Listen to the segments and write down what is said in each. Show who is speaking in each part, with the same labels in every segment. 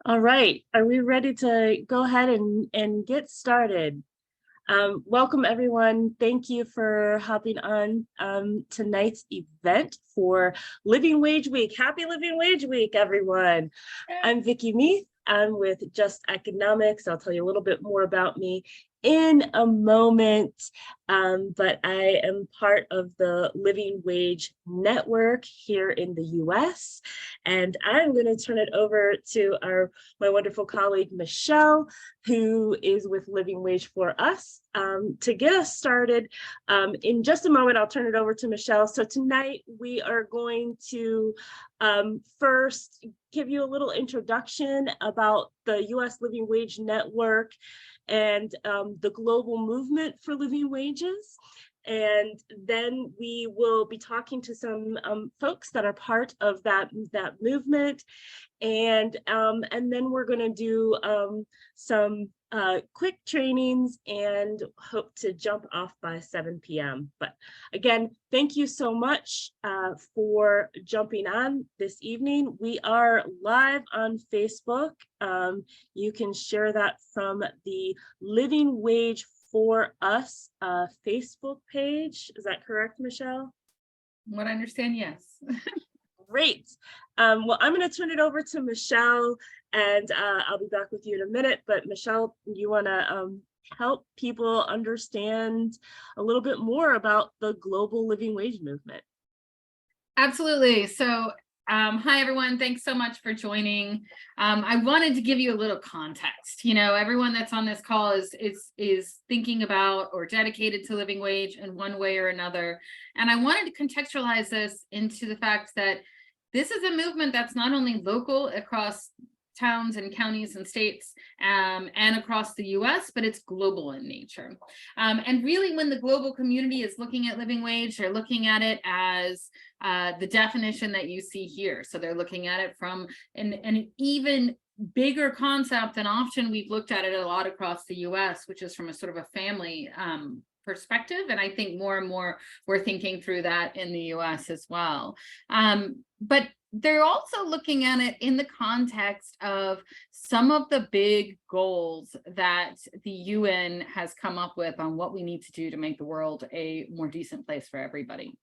Speaker 1: All right, are we ready to go ahead and get started? Welcome everyone. Thank you for hopping on tonight's event for Living Wage Week. Happy Living Wage Week, everyone. I'm Vicki Meath. I'm with Just Economics. I'll tell you a little bit more about me in a moment, but I am part of the Living Wage Network here in the US, and I'm going to turn it over to my wonderful colleague, Michelle, who is with Living Wage for Us. To get us started, in just a moment, I'll turn it over to Michelle. So tonight we are going to first give you a little introduction about the U.S. Living Wage Network and the global movement for living wages. And then we will be talking to some folks that are part of that movement. And then we're going to do some quick trainings and hope to jump off by 7 p.m. But again, thank you so much for jumping on this evening. We are live on Facebook. You can share that from the Living Wage for Us Facebook page. Is that correct, Michelle?
Speaker 2: What I understand, yes.
Speaker 1: Great. Well, I'm going to turn it over to Michelle, and I'll be back with you in a minute. But Michelle, you want to help people understand a little bit more about the global living wage movement?
Speaker 2: Absolutely. So, hi everyone. Thanks so much for joining. I wanted to give you a little context. You know, everyone that's on this call is thinking about or dedicated to living wage in one way or another. And I wanted to contextualize this into the fact that this is a movement that's not only local across towns and counties and states and across the US, but it's global in nature. And really, when the global community is looking at living wage, they're looking at it as the definition that you see here. So they're looking at it from an even bigger concept, and often we've looked at it a lot across the US, which is from a sort of a family perspective. And I think more and more we're thinking through that in the US as well. But they're also looking at it in the context of some of the big goals that the UN has come up with on what we need to do to make the world a more decent place for everybody.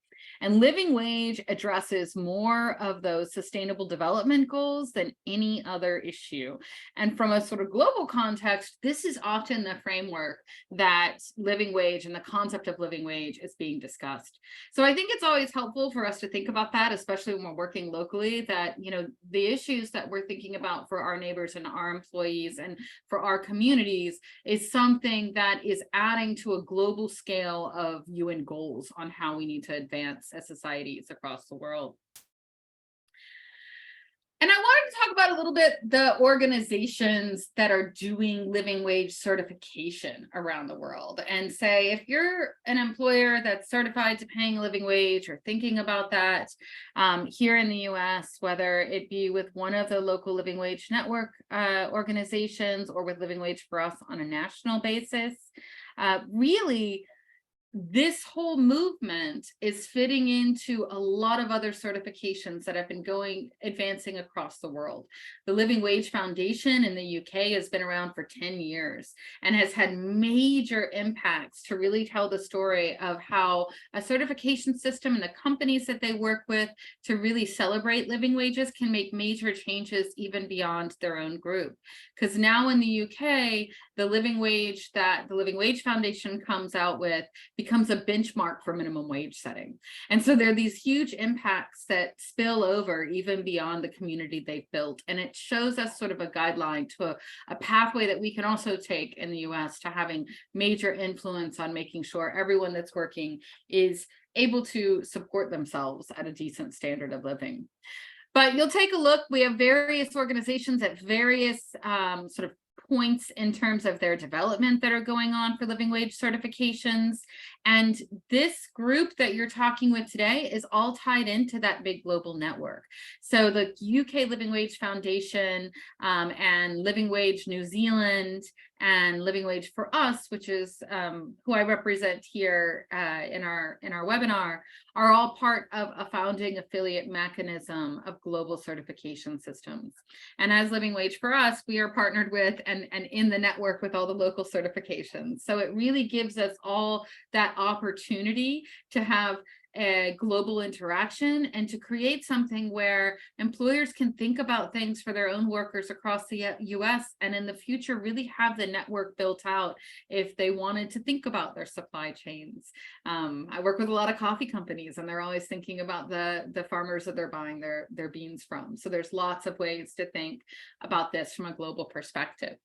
Speaker 2: And living wage addresses more of those sustainable development goals than any other issue. And from a sort of global context, this is often the framework that living wage and the concept of living wage is being discussed. So I think it's always helpful for us to think about that, especially when we're working locally, that, you know, the issues that we're thinking about for our neighbors and our employees and for our communities is something that is adding to a global scale of UN goals on how we need to advance as societies across the world. And I wanted to talk about a little bit the organizations that are doing living wage certification around the world, and say, if you're an employer that's certified to paying a living wage or thinking about that here in the US, whether it be with one of the local living wage network organizations or with Living Wage for Us on a national basis, really, this whole movement is fitting into a lot of other certifications that have been advancing across the world. The Living Wage Foundation in the UK has been around for 10 years and has had major impacts to really tell the story of how a certification system and the companies that they work with to really celebrate living wages can make major changes even beyond their own group. Because now in the UK, the living wage that the Living Wage Foundation comes out with becomes a benchmark for minimum wage setting. And so there are these huge impacts that spill over even beyond the community they've built. And it shows us sort of a guideline to a pathway that we can also take in the US to having major influence on making sure everyone that's working is able to support themselves at a decent standard of living. But you'll take a look, we have various organizations at various sort of points in terms of their development that are going on for living wage certifications. And this group that you're talking with today is all tied into that big global network. So the UK Living Wage Foundation and Living Wage New Zealand and Living Wage for Us, which is who I represent here in our webinar, are all part of a founding affiliate mechanism of global certification systems. And as Living Wage for Us, we are partnered with and in the network with all the local certifications. So it really gives us all that opportunity to have a global interaction and to create something where employers can think about things for their own workers across the US and in the future really have the network built out if they wanted to think about their supply chains. I work with a lot of coffee companies and they're always thinking about the farmers that they're buying their beans from. So there's lots of ways to think about this from a global perspective.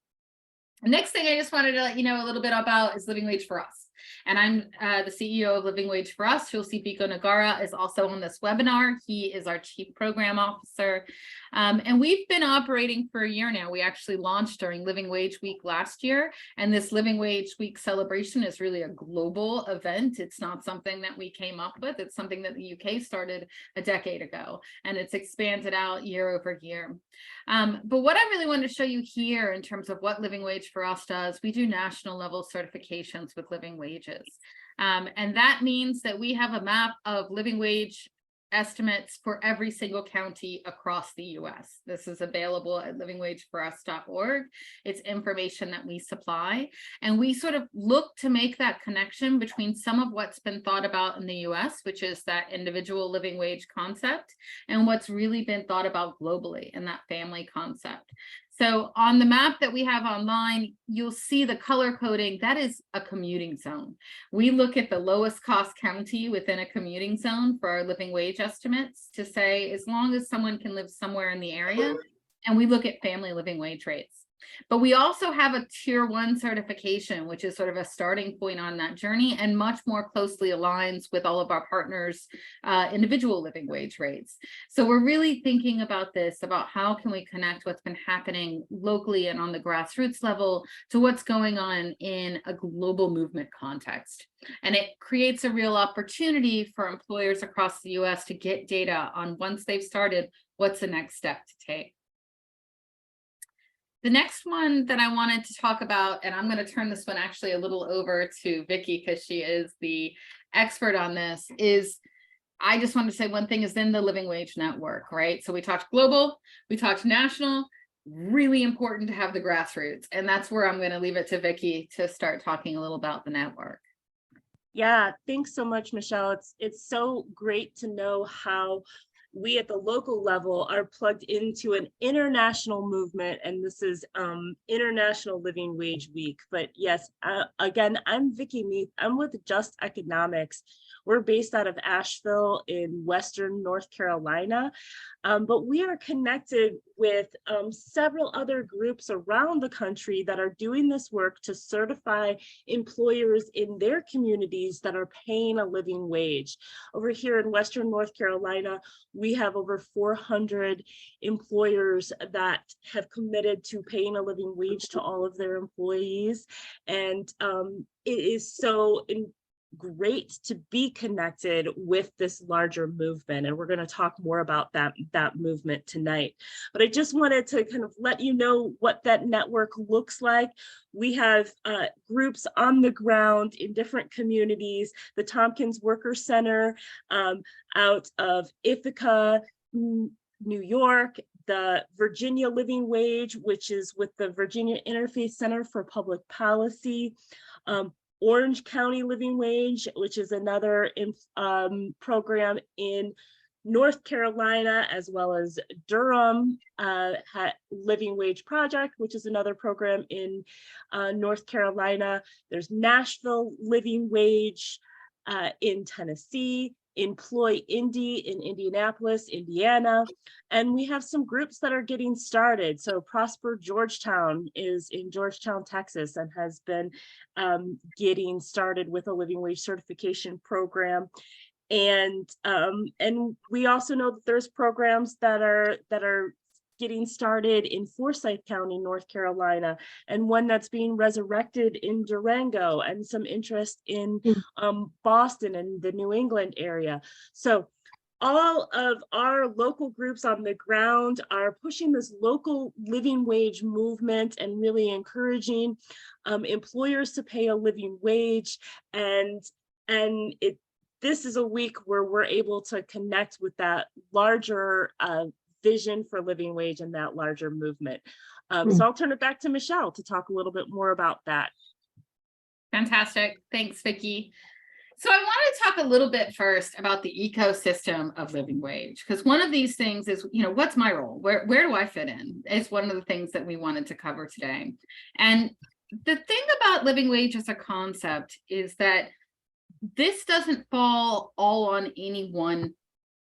Speaker 2: The next thing I just wanted to let you know a little bit about is Living Wage for Us. And I'm the CEO of Living Wage for Us. You'll see Biko Nagara is also on this webinar. He is our Chief Program Officer. And we've been operating for a year now. We actually launched during Living Wage Week last year. And this Living Wage Week celebration is really a global event. It's not something that we came up with. It's something that the UK started a decade ago. And it's expanded out year over year. But what I really wanted to show you here in terms of what Living Wage for Us does, we do national level certifications with living wages. And that means that we have a map of living wage estimates for every single county across the US. This is available at livingwageforus.org. It's information that we supply. And we sort of look to make that connection between some of what's been thought about in the US, which is that individual living wage concept, and what's really been thought about globally in that family concept. So on the map that we have online, you'll see the color coding. That is a commuting zone. We look at the lowest cost county within a commuting zone for our living wage estimates to say, as long as someone can live somewhere in the area, and we look at family living wage rates. But we also have a tier 1 certification, which is sort of a starting point on that journey and much more closely aligns with all of our partners' individual living wage rates. So we're really thinking about this, about how can we connect what's been happening locally and on the grassroots level to what's going on in a global movement context. And it creates a real opportunity for employers across the US to get data on, once they've started, what's the next step to take. The next one that I wanted to talk about, and I'm going to turn this one actually a little over to Vicki because she is the expert on this, is I just want to say one thing is in the Living Wage Network, right? So we talked global, we talked national, really important to have the grassroots. And that's where I'm going to leave it to Vicki to start talking a little about the network.
Speaker 1: Yeah, thanks so much, Michelle. It's so great to know how we at the local level are plugged into an international movement, and this is International Living Wage Week. But yes, again, I'm Vicki Meath. I'm with Just Economics. We're based out of Asheville in Western North Carolina, but we are connected with several other groups around the country that are doing this work to certify employers in their communities that are paying a living wage. Over here in Western North Carolina, we have over 400 employers that have committed to paying a living wage to all of their employees. And it is so great to be connected with this larger movement, and we're going to talk more about that movement tonight. But I just wanted to kind of let you know what that network looks like. We have groups on the ground in different communities. The Tompkins Worker Center out of Ithaca, New York, the Virginia Living Wage, which is with the Virginia Interfaith Center for Public Policy, Orange County Living Wage, which is another program in North Carolina, as well as Durham Living Wage Project, which is another program in North Carolina. There's Nashville Living Wage in Tennessee, Employ Indy in Indianapolis, Indiana, and we have some groups that are getting started. So Prosper Georgetown is in Georgetown, Texas, and has been getting started with a living wage certification program. And we also know that there's programs that are getting started in Forsyth County, North Carolina, and one that's being resurrected in Durango, and some interest in Boston and the New England area. So all of our local groups on the ground are pushing this local living wage movement and really encouraging employers to pay a living wage. And this is a week where we're able to connect with that larger vision for living wage and that larger movement. So I'll turn it back to Michelle to talk a little bit more about that.
Speaker 2: Fantastic. Thanks, Vicki. So I want to talk a little bit first about the ecosystem of living wage, because one of these things is, what's my role? Where do I fit in? It's one of the things that we wanted to cover today. And the thing about living wage as a concept is that this doesn't fall all on any one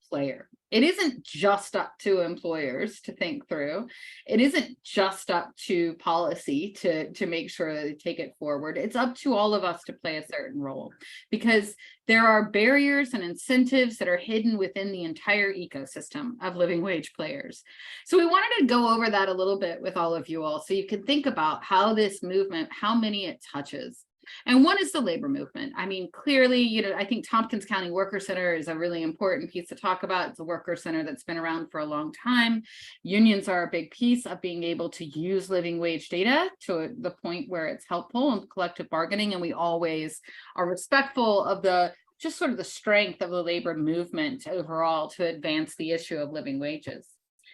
Speaker 2: player. It isn't just up to employers to think through. It isn't just up to policy to make sure that they take it forward. It's up to all of us to play a certain role, because there are barriers and incentives that are hidden within the entire ecosystem of living wage players. So we wanted to go over that a little bit with all of you all, so you can think about how this movement, how many it touches. And one is the labor movement. I mean, clearly, I think Tompkins County Worker Center is a really important piece to talk about. It's a worker center that's been around for a long time. Unions are a big piece of being able to use living wage data to the point where it's helpful in collective bargaining. And we always are respectful of just sort of the strength of the labor movement overall to advance the issue of living wages.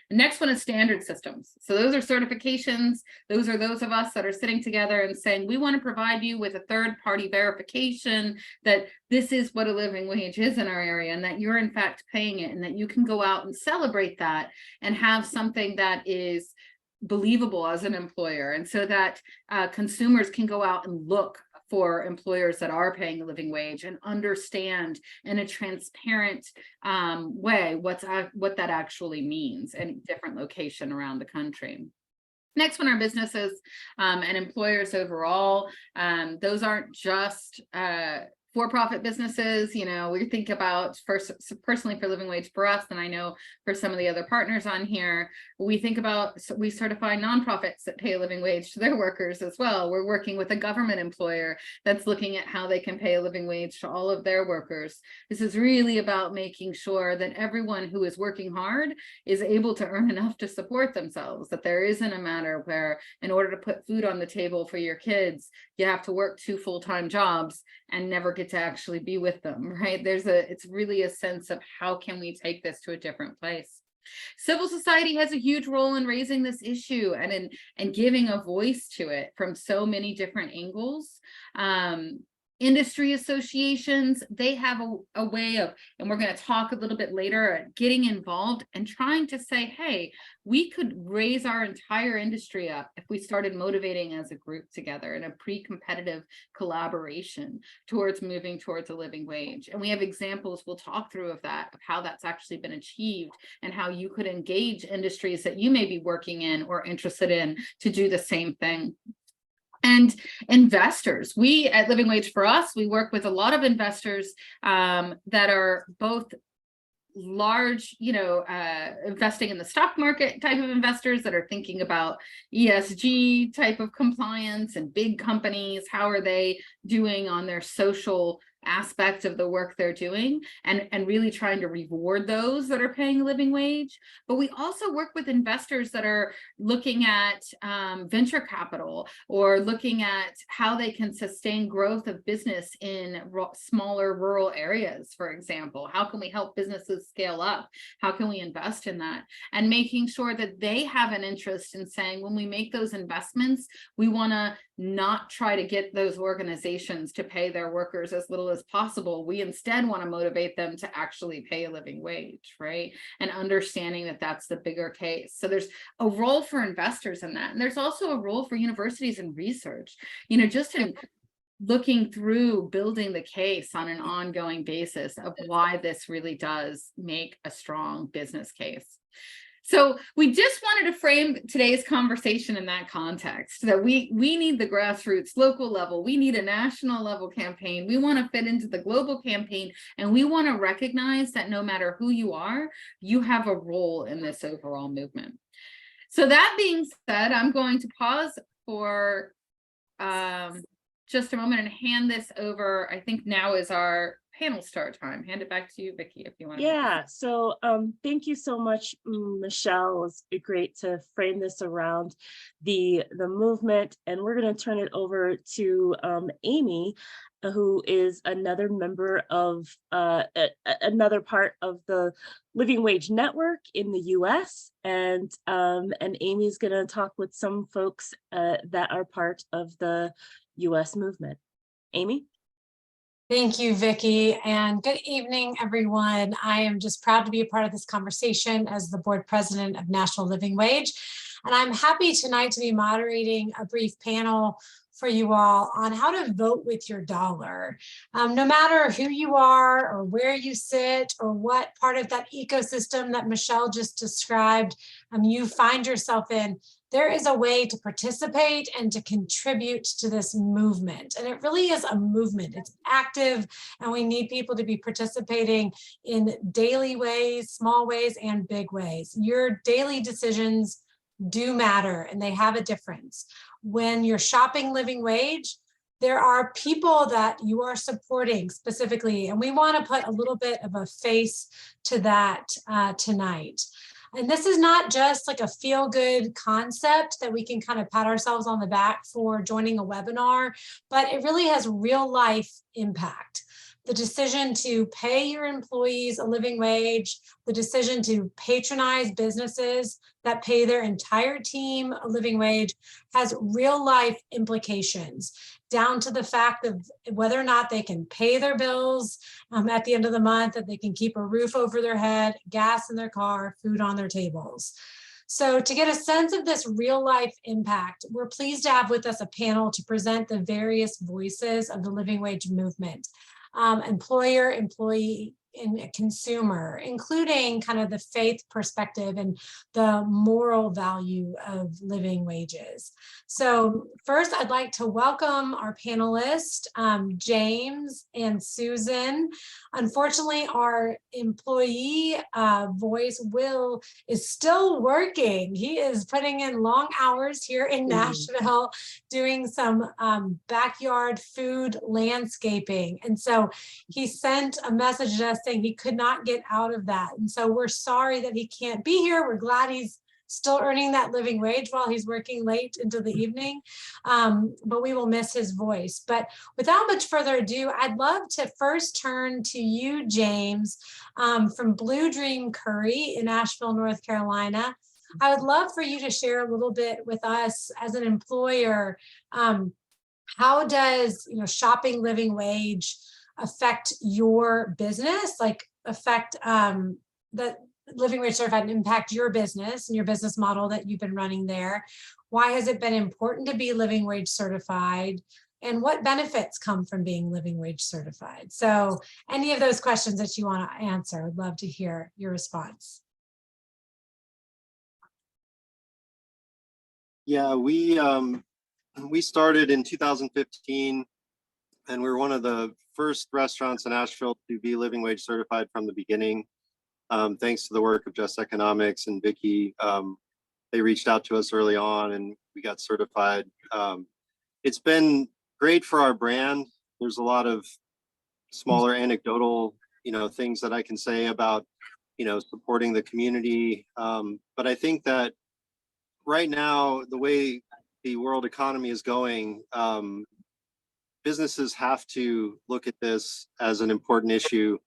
Speaker 2: The next one is standard systems. So those are certifications. Those are those of us that are sitting together and saying, we want to provide you with a third-party verification that this is what a living wage is in our area, and that you're in fact paying it, and that you can go out and celebrate that and have something that is believable as an employer. And so that consumers can go out and look for employers that are paying a living wage and understand in a transparent way what that actually means in different location around the country. Next one are businesses and employers overall. Those aren't just for-profit businesses. We think about personally for living wage for us, and I know for some of the other partners on here, we certify nonprofits that pay a living wage to their workers as well. We're working with a government employer that's looking at how they can pay a living wage to all of their workers. This is really about making sure that everyone who is working hard is able to earn enough to support themselves, that there isn't a matter where in order to put food on the table for your kids, you have to work 2 full-time jobs and never get to actually be with them, right? It's really a sense of how can we take this to a different place. Civil society has a huge role in raising this issue and giving a voice to it from so many different angles. Industry associations, they have a way of, and we're going to talk a little bit later, getting involved and trying to say, hey, we could raise our entire industry up if we started motivating as a group together in a pre-competitive collaboration towards moving towards a living wage. And we have examples we'll talk through of that, of how that's actually been achieved and how you could engage industries that you may be working in or interested in to do the same thing. And investors, we at Living Wage for Us, we work with a lot of investors that are both large, investing in the stock market type of investors that are thinking about ESG type of compliance, and big companies, how are they doing on their social aspects of the work they're doing, and really trying to reward those that are paying a living wage. But we also work with investors that are looking at venture capital, or looking at how they can sustain growth of business in smaller rural areas, for example. How can we help businesses scale up? How can we invest in that? And making sure that they have an interest in saying, when we make those investments, we want to not try to get those organizations to pay their workers as little as possible. We instead want to motivate them to actually pay a living wage, right? And understanding that that's the bigger case. So there's a role for investors in that. And there's also a role for universities and research, just in looking through building the case on an ongoing basis of why this really does make a strong business case. So we just wanted to frame today's conversation in that context, that we need the grassroots local level. We need a national level campaign. We want to fit into the global campaign, and we want to recognize that no matter who you are, you have a role in this overall movement. So that being said, I'm going to pause for just a moment and hand this over. I think now is our panel start time. Hand it back to you, Vicki, if you want to.
Speaker 1: Yeah, so thank you so much, Michelle. It's great to frame this around the movement, and we're going to turn it over to Amy, who is another member of another part of the Living Wage Network in the U.S. And Amy's going to talk with some folks that are part of the U.S. movement. Amy?
Speaker 3: Thank you, Vicki, and good evening, everyone. I am just proud to be a part of this conversation as the board president of National Living Wage. And I'm happy tonight to be moderating a brief panel for you all on how to vote with your dollar. No matter who you are or where you sit or what part of that ecosystem that Michelle just described you find yourself in, there is a way to participate and to contribute to this movement. And it really is a movement. It's active, and we need people to be participating in daily ways, small ways, and big ways. Your daily decisions do matter, and they have a difference. When you're shopping Living Wage, there are people that you are supporting specifically, and we want to put a little bit of a face to that tonight. And this is not just like a feel-good concept that we can kind of pat ourselves on the back for joining a webinar, but it really has real life impact. The decision to pay your employees a living wage, the decision to patronize businesses that pay their entire team a living wage has real life implications, down to the fact of whether or not they can pay their bills at the end of the month, that they can keep a roof over their head, gas in their car, food on their tables. So to get a sense of this real life impact, we're pleased to have with us a panel to present the various voices of the living wage movement. Employer, employee, and consumer, including kind of the faith perspective and the moral value of living wages. So first, I'd like to welcome our panelists, James and Susan. Unfortunately, our employee voice, Will, is still working. He is putting in long hours here in Nashville, doing some backyard food landscaping. And so he sent a message to us saying he could not get out of that. And so we're sorry that he can't be here. We're glad he's still earning that living wage while he's working late into the evening, but we will miss his voice. But without much further ado, I'd love to first turn to you, James, from Blue Dream Curry in Asheville, North Carolina. I would love for you to share a little bit with us as an employer. How does shopping living wage affect your business, like affect the living wage certified and impact your business and your business model that you've been running there? Why has it been important to be living wage certified? And what benefits come from being living wage certified? So any of those questions that you want to answer, I'd love to hear your response.
Speaker 4: Yeah, we started in 2015, and we were one of the first restaurants in Asheville to be living wage certified from the beginning. Thanks to the work of Just Economics and Vicki, they reached out to us early on and we got certified. It's been great for our brand. There's a lot of smaller anecdotal, things that I can say about, supporting the community. But I think that right now, the way the world economy is going, businesses have to look at this as an important issue.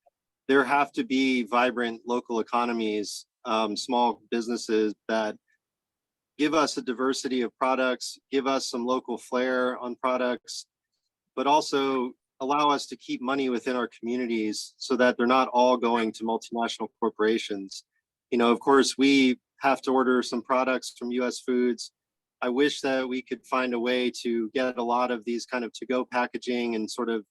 Speaker 4: There have to be vibrant local economies, small businesses that give us a diversity of products, give us some local flair on products, but also allow us to keep money within our communities so that they're not all going to multinational corporations. Of course, we have to order some products from US Foods. I wish that we could find a way to get a lot of these kind of to-go packaging and sort of,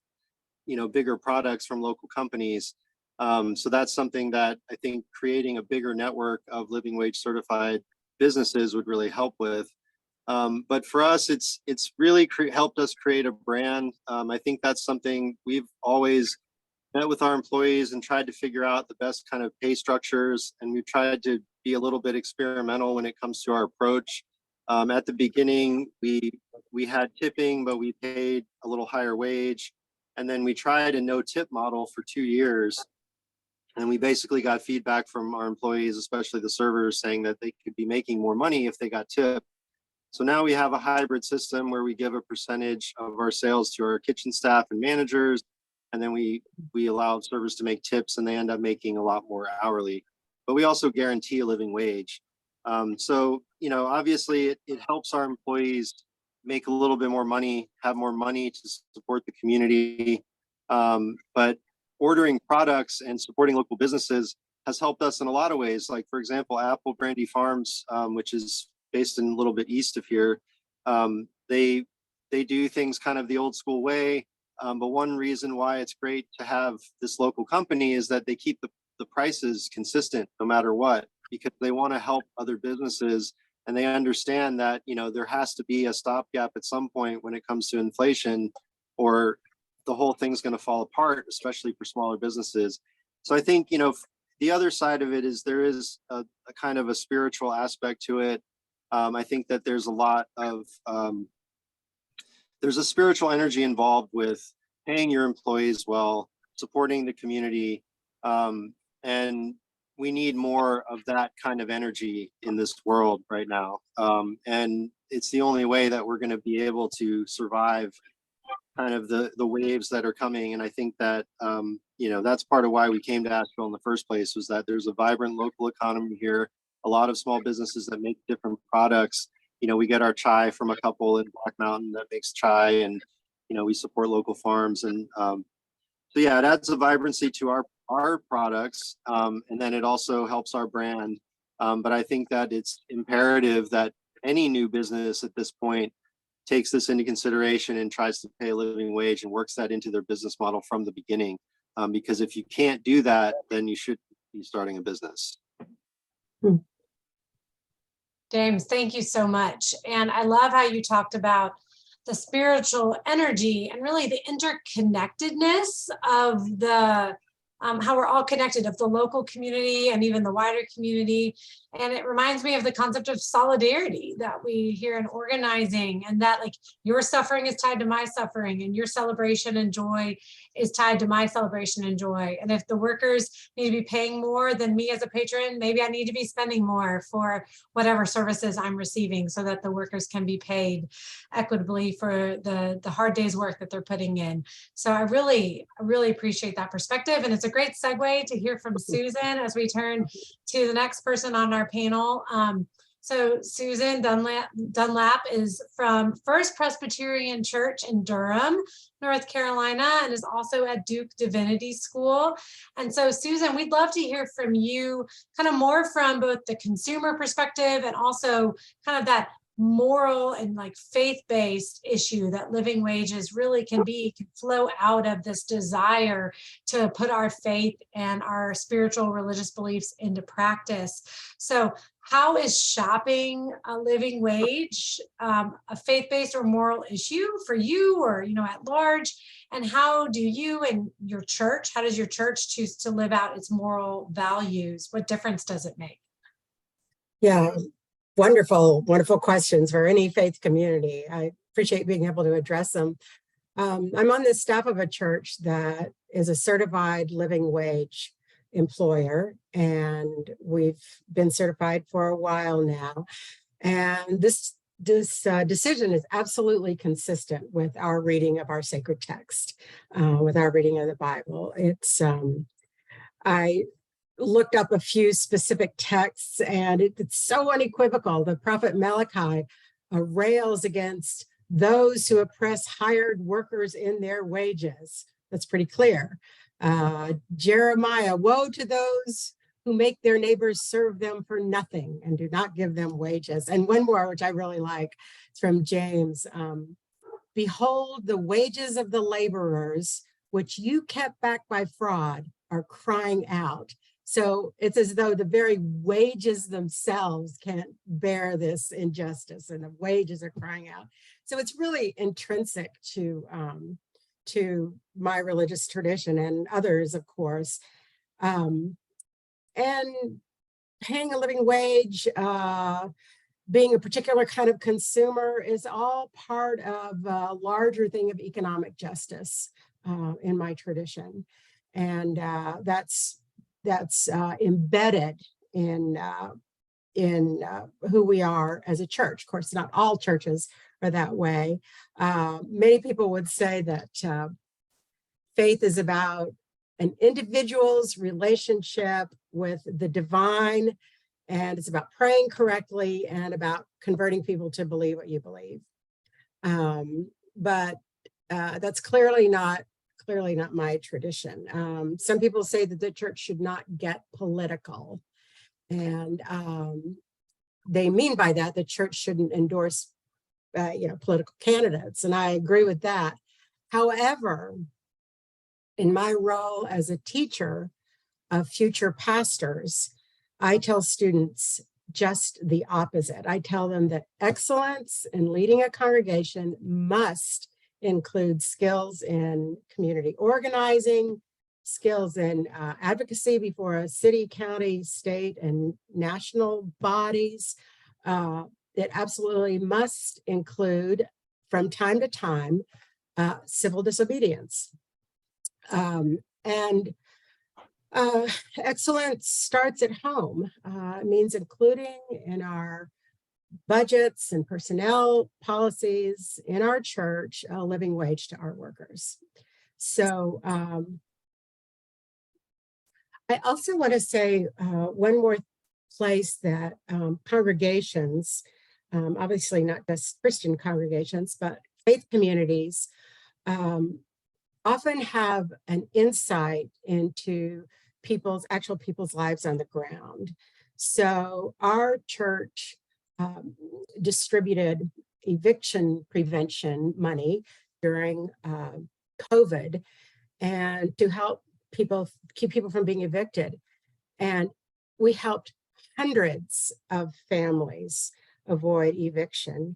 Speaker 4: bigger products from local companies. So that's something that I think creating a bigger network of living wage certified businesses would really help with. But for us, it's really helped us create a brand. I think that's something we've always met with our employees and tried to figure out the best kind of pay structures. And we've tried to be a little bit experimental when it comes to our approach. At the beginning, we had tipping, but we paid a little higher wage. And then we tried a no tip model for 2 years. And we basically got feedback from our employees, especially the servers, saying that they could be making more money if they got tipped. So now we have a hybrid system where we give a percentage of our sales to our kitchen staff and managers. And then we allow servers to make tips, and they end up making a lot more hourly. But we also guarantee a living wage. So, you know, obviously it helps our employees make a little bit more money, have more money to support the community. But ordering products and supporting local businesses has helped us in a lot of ways. Like, for example, Apple Brandy Farms, which is based in a little bit east of here, they do things kind of the old school way. But one reason why it's great to have this local company is that they keep the prices consistent no matter what, because they want to help other businesses, and they understand that, you know, there has to be a stopgap at some point when it comes to inflation, or the whole thing's going to fall apart, especially for smaller businesses. So I think, you know, the other side of it is there is a kind of a spiritual aspect to it. I think that there's a lot of there's a spiritual energy involved with paying your employees well, supporting the community, and we need more of that kind of energy in this world right now. And it's the only way that we're going to be able to survive kind of the waves that are coming. And I think that, you know, that's part of why we came to Asheville in the first place, was that there's a vibrant local economy here, a lot of small businesses that make different products. You know, we get our chai from a couple in Black Mountain that makes chai, and, you know, we support local farms. And so, yeah, it adds a vibrancy to our products. And then it also helps our brand. But I think that it's imperative that any new business at this point takes this into consideration and tries to pay a living wage and works that into their business model from the beginning. Because if you can't do that, then you should be starting a business.
Speaker 3: James, thank you so much. And I love how you talked about the spiritual energy and really the interconnectedness of the how we're all connected, of the local community and even the wider community. And it reminds me of the concept of solidarity that we hear in organizing, and that, like, your suffering is tied to my suffering, and your celebration and joy is tied to my celebration and joy. And if the workers need to be paying more than me as a patron, maybe I need to be spending more for whatever services I'm receiving, so that the workers can be paid equitably for the hard day's work that they're putting in. So I really appreciate that perspective. And it's a great segue to hear from Susan as we turn to the next person on our panel. So Susan Dunlap is from First Presbyterian Church in Durham, North Carolina, and is also at Duke Divinity School. And so, Susan, we'd love to hear from you kind of more from both the consumer perspective and also kind of that moral and like faith-based issue that living wages really can flow out of this desire to put our faith and our spiritual religious beliefs into practice. So how is shopping a living wage a faith-based or moral issue for you, or, you know, at large? And how do you and your church, how does your church choose to live out its moral values? What difference does it make?
Speaker 5: Yeah. Wonderful, wonderful questions for any faith community. I appreciate being able to address them. I'm on the staff of a church that is a certified living wage employer, and we've been certified for a while now. And this decision is absolutely consistent with our reading of our sacred text, with our reading of the Bible. It's I looked up a few specific texts, and it's so unequivocal. The prophet Malachi rails against those who oppress hired workers in their wages. That's pretty clear. Jeremiah, woe to those who make their neighbors serve them for nothing and do not give them wages. And one more, which I really like, it's from James. Behold, the wages of the laborers, which you kept back by fraud, are crying out. So it's as though the very wages themselves can't bear this injustice, and the wages are crying out. So it's really intrinsic to my religious tradition and others, of course. And paying a living wage, being a particular kind of consumer, is all part of a larger thing of economic justice. in my tradition. And that's embedded in who we are as a church. Of course, not all churches are that way. Many people would say that faith is about an individual's relationship with the divine, and it's about praying correctly and about converting people to believe what you believe. But that's clearly not my tradition. Some people say that the church should not get political, and they mean by that the church shouldn't endorse political candidates, and I agree with that. However, in my role as a teacher of future pastors, I tell students just the opposite. I tell them that excellence in leading a congregation must include skills in community organizing, skills in advocacy before a city, county, state, and national bodies. It absolutely must include, from time to time, civil disobedience. Excellence starts at home. It means including in our budgets and personnel policies in our church a living wage to our workers. So I also want to say one more place that congregations, obviously not just Christian congregations, but faith communities, often have an insight into people's lives on the ground. So our church distributed eviction prevention money during COVID, and to help keep people from being evicted. And we helped hundreds of families avoid eviction.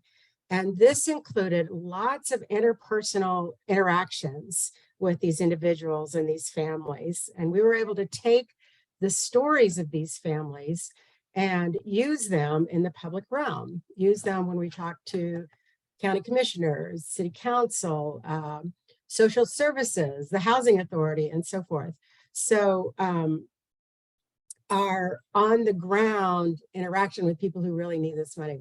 Speaker 5: And this included lots of interpersonal interactions with these individuals and these families. And we were able to take the stories of these families and use them in the public realm, use them when we talk to county commissioners, city council, social services, the housing authority, and so forth. So our on the ground interaction with people who really need this money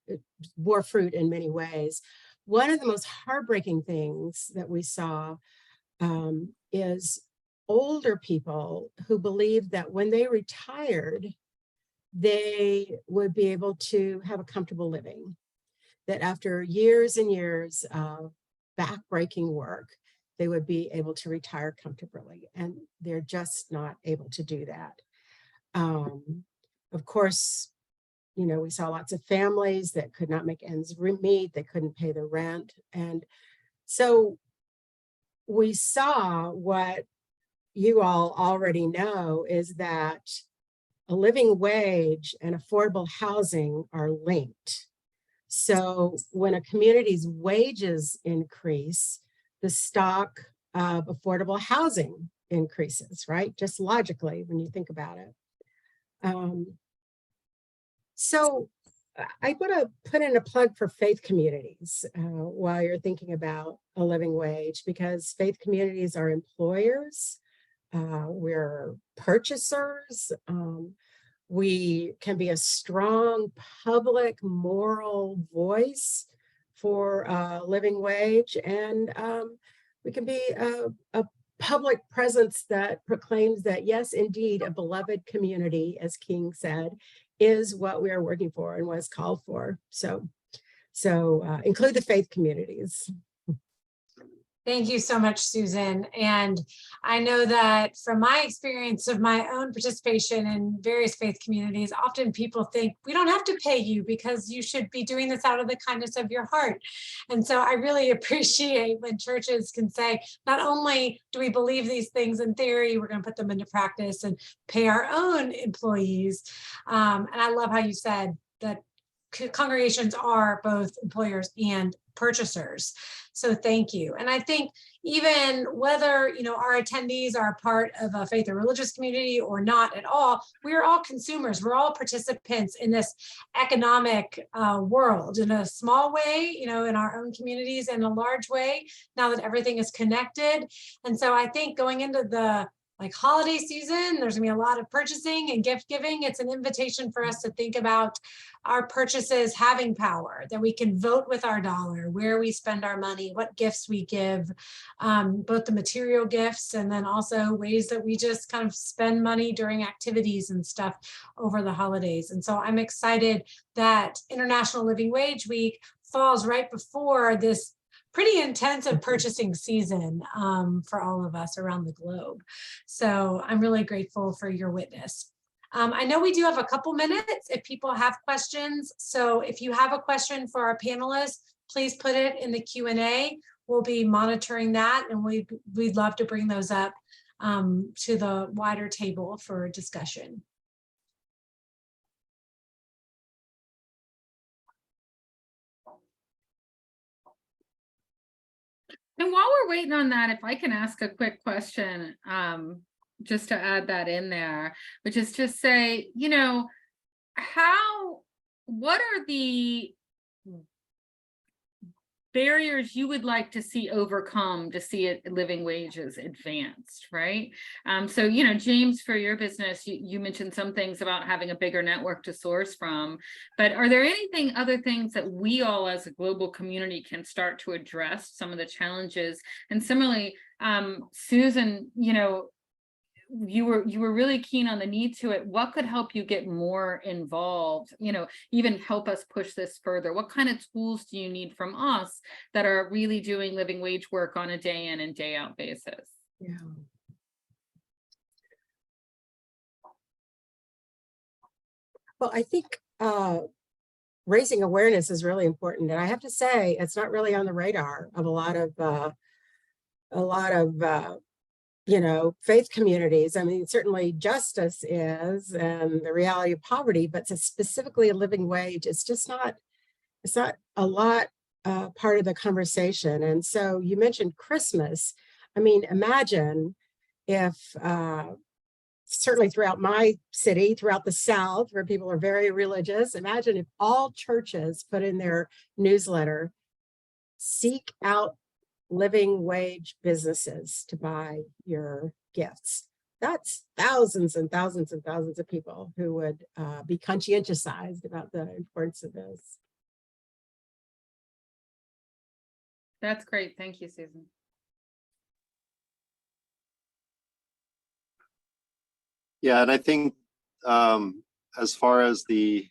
Speaker 5: it bore fruit in many ways. One of the most heartbreaking things that we saw is older people who believed that when they retired, they would be able to have a comfortable living, that after years and years of backbreaking work, they would be able to retire comfortably, and they're just not able to do that. Of course, we saw lots of families that could not make ends meet, they couldn't pay the rent. And so we saw what you all already know, is that a living wage and affordable housing are linked. So when a community's wages increase, the stock of affordable housing increases, right? Just logically, when you think about it. So I want to put in a plug for faith communities while you're thinking about a living wage, because faith communities are employers, we're purchasers, we can be a strong public moral voice for a living wage, and we can be a public presence that proclaims that, yes, indeed, a beloved community, as King said, is what we are working for and what is called for. So include the faith communities.
Speaker 3: Thank you so much, Susan. And I know that from my experience of my own participation in various faith communities, often people think we don't have to pay you because you should be doing this out of the kindness of your heart. And so I really appreciate when churches can say, not only do we believe these things in theory, we're going to put them into practice and pay our own employees. And I love how you said that congregations are both employers and purchasers. So thank you. And I think even whether, you know, our attendees are part of a faith or religious community or not at all, we're all consumers. We're all participants in this economic world in a small way, you know, in our own communities, in a large way, now that everything is connected. And so I think going into the holiday season, there's gonna be a lot of purchasing and gift giving. It's an invitation for us to think about our purchases having power, that we can vote with our dollar, where we spend our money, what gifts we give, both the material gifts and then also ways that we just kind of spend money during activities and stuff over the holidays. And so I'm excited that International Living Wage Week falls right before this pretty intensive purchasing season for all of us around the globe. So I'm really grateful for your witness. I know we do have a couple minutes if people have questions. So if you have a question for our panelists, please put it in the Q&A. We'll be monitoring that, and we'd love to bring those up to the wider table for discussion.
Speaker 2: And while we're waiting on that, if I can ask a quick question, just to add that in there, which is just say, you know, what are the barriers you would like to see overcome to see it living wages advanced, right? So, you know, James, for your business, you mentioned some things about having a bigger network to source from, but are there other things that we all as a global community can start to address some of the challenges? And similarly, Susan, you know, you were really keen on the need to it. What could help you get more involved, you know, even help us push this further? What kind of tools do you need from us that are really doing living wage work on a day in and day out basis?
Speaker 5: Yeah. Well, I think raising awareness is really important. And I have to say, it's not really on the radar of a lot of you know, faith communities. I mean, certainly justice is, and the reality of poverty, but specifically a living wage, it's not a lot part of the conversation. And so you mentioned Christmas. I mean, imagine if, certainly throughout my city, throughout the South, where people are very religious, imagine if all churches put in their newsletter, seek out living wage businesses to buy your gifts. That's thousands and thousands and thousands of people who would be conscientiousized about the importance of this.
Speaker 2: That's great. Thank you, Susan.
Speaker 4: Yeah, and I think as far as the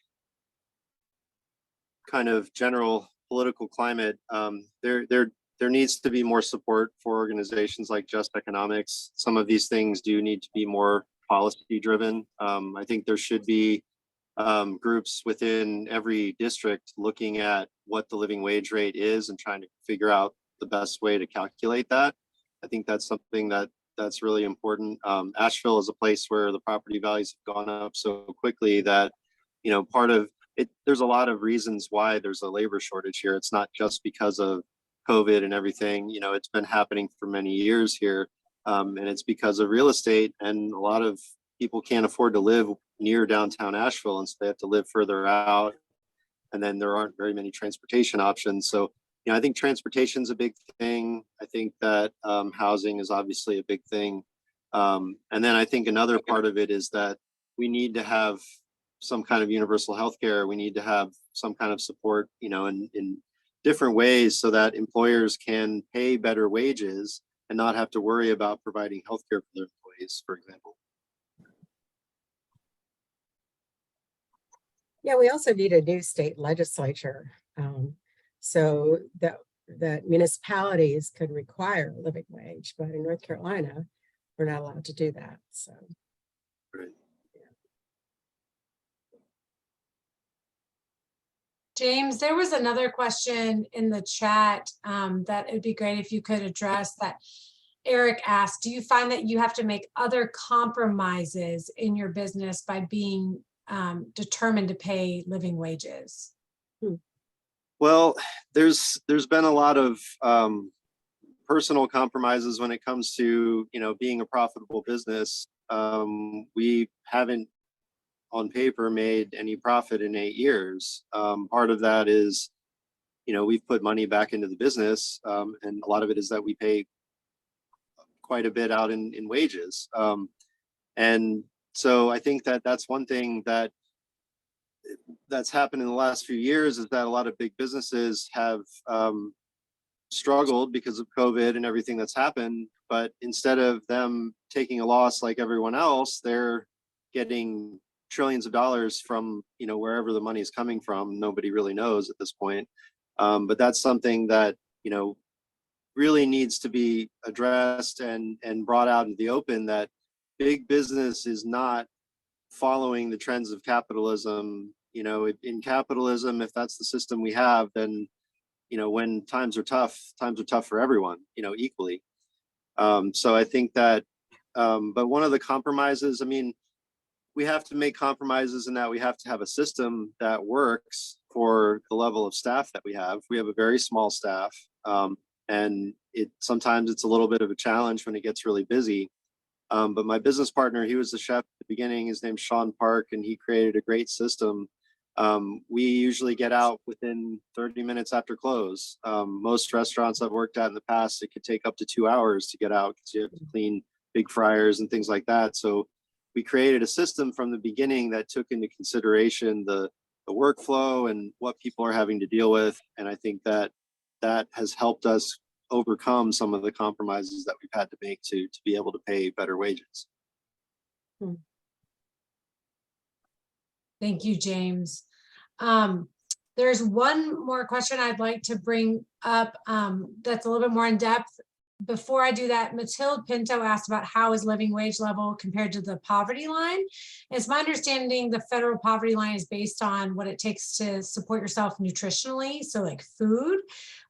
Speaker 4: kind of general political climate, there needs to be more support for organizations like Just Economics. Some of these things do need to be more policy driven. I think there should be groups within every district looking at what the living wage rate is and trying to figure out the best way to calculate that. I think that's something that's really important. Asheville is a place where the property values have gone up so quickly that, you know, part of it, there's a lot of reasons why there's a labor shortage here. It's not just because of COVID and everything, you know, it's been happening for many years here. And it's because of real estate, and a lot of people can't afford to live near downtown Asheville, and so they have to live further out. And then there aren't very many transportation options. So, you know, I think transportation's a big thing. I think that housing is obviously a big thing. And then I think another part of it is that we need to have some kind of universal health care. We need to have some kind of support, you know, in different ways so that employers can pay better wages and not have to worry about providing healthcare for their employees, for example.
Speaker 5: Yeah, we also need a new state legislature so that municipalities could require a living wage, but in North Carolina, we're not allowed to do that. So.
Speaker 4: Right.
Speaker 3: James, there was another question in the chat that it'd be great if you could address, that Eric asked, do you find that you have to make other compromises in your business by being determined to pay living wages?
Speaker 4: Well, there's been a lot of personal compromises when it comes to, being a profitable business. We haven't on paper made any profit in 8 years. Part of that is, we've put money back into the business, and a lot of it is that we pay quite a bit out in wages. And so I think that that's one thing that's happened in the last few years, is that a lot of big businesses have struggled because of COVID and everything that's happened. But instead of them taking a loss like everyone else, they're getting trillions of dollars from, wherever the money is coming from. Nobody really knows at this point. But that's something that, really needs to be addressed and brought out into the open, that big business is not following the trends of capitalism. In capitalism, if that's the system we have, then, when times are tough for everyone, equally. So I think that, but one of the compromises, we have to make compromises in that we have to have a system that works for the level of staff that we have. We have a very small staff, and sometimes it's a little bit of a challenge when it gets really busy. But my business partner, he was the chef at the beginning. His name's Sean Park, and he created a great system. We usually get out within 30 minutes after close. Most restaurants I've worked at in the past, it could take up to 2 hours to get out because you have to clean big fryers and things like that. So we created a system from the beginning that took into consideration the workflow and what people are having to deal with. And I think that has helped us overcome some of the compromises that we've had to make to be able to pay better wages.
Speaker 3: Thank you, James. There's one more question I'd like to bring up that's a little bit more in depth. Before I do that, Matilde Pinto asked about how is living wage level compared to the poverty line. It's my understanding the federal poverty line is based on what it takes to support yourself nutritionally, so like food.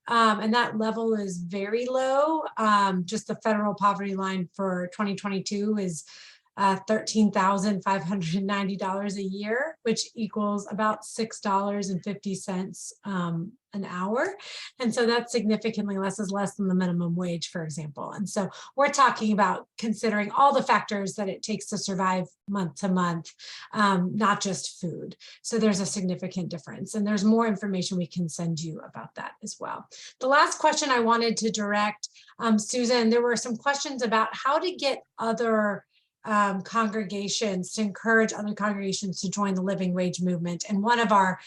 Speaker 3: And that level is very low. Just the federal poverty line for 2022 is $13,590 a year, which equals about $6.50 an hour. And so that's significantly less than the minimum wage, for example. And so we're talking about considering all the factors that it takes to survive month to month, not just food. So there's a significant difference. And there's more information we can send you about that as well. The last question I wanted to direct, Susan, there were some questions about how to get other congregations, to encourage other congregations to join the living wage movement. And one of our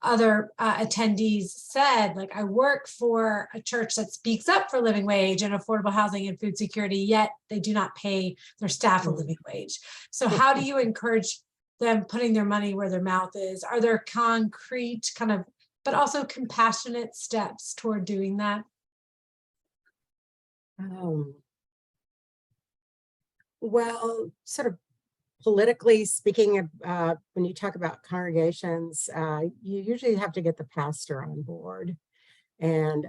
Speaker 3: other attendees said, like, I work for a church that speaks up for living wage and affordable housing and food security, yet they do not pay their staff a living wage. So how do you encourage them putting their money where their mouth is? Are there concrete but also compassionate steps toward doing that?
Speaker 5: Well, sort of politically speaking, when you talk about congregations, you usually have to get the pastor on board. And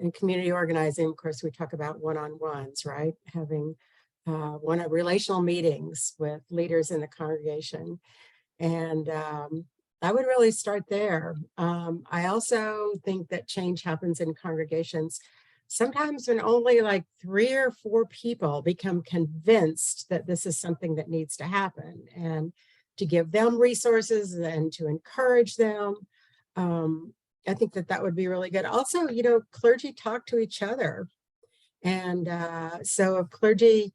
Speaker 5: in community organizing, of course, we talk about one-on-ones, right? Having relational meetings with leaders in the congregation. And I would really start there. I also think that change happens in congregations sometimes when only like 3 or 4 people become convinced that this is something that needs to happen, and to give them resources and to encourage them. I think that would be really good. Also, clergy talk to each other. And so if clergy